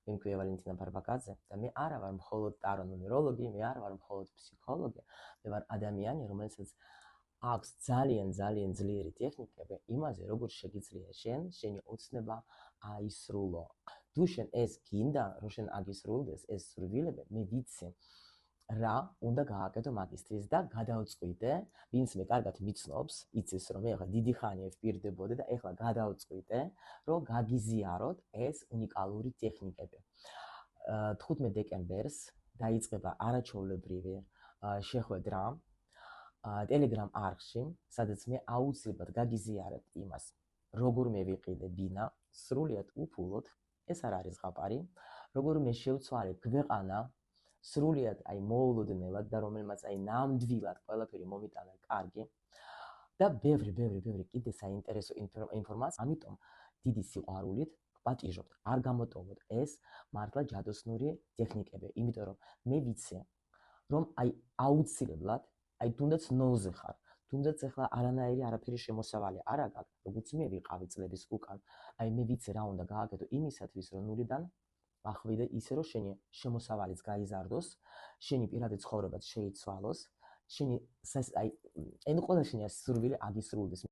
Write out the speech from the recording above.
მე მქვია ვალენტინა ბარბაკაძე და მე არა ვარ მხოლოდ ტარონუმეროლოგი, მე არა ვარ მხოლოდ ფსიქოლოგი, მე ვარ ადამიანი, რომელსაც აქვს ძალიან ძლიერი ტექნიკები იმაზე, როგორ შეგიძლია შენი ოცნება აისრულო. თუ შენ ეს გინდა, რომ შენ აგისრულდეს ეს სურვილები, მე ვიცი რა უნდა გააკეთო მაგისტრის და გადავწყვიტე, ვინც მე კარგად მიცნობს, იცის რომ მე ახლა დიდი ხანია ვპირდებოდი და ახლა გადავწყვიტე, რომ გაგიზიაროთ ეს უნიკალური ტექნიკები. 15 დეკემბერს დაიწყება არაჩვეულებრივი შეხვედრა Telegram არხში, სადაც მე აუცილებლად გაგიზიარებ იმას, როგორ მე ვიყიდე ბინა, სრულიად უფულოდ, ეს არ არის ზღაპარი, როგორ მე შევცვალე ქვეყანა, სრულიად მოულოდნელად და რომელმაც ნამდვილად ყველაფერი მომიტანა კარგი და ბევრი კიდე საინტერესო ინფორმაცია, ამიტომ დიდი სიყვარულით გპატიჟობთ, არ გამოტოვოთ ეს მართლა ჯადოსნური ტექნიკები, იმიტომ რომ მე ვიცი, რომ აუცილებლად თუნდაც ნოზე ხარ, თუნდაც ახლა არანაირი არაფერი შემოსავალი არ აქვს, როგორც მე ვიყავი წლების უკან, მე ვიცი რა უნდა გააკეთო იმისათვის, რომ ნულიდან ახვიდე ისე, რომ შენი შემოსავალიც გაიზარდოს, შენი პირადი ცხოვრებაც შეიცვალოს, შენი ყველა შენი სურვილი აგისრულდეს.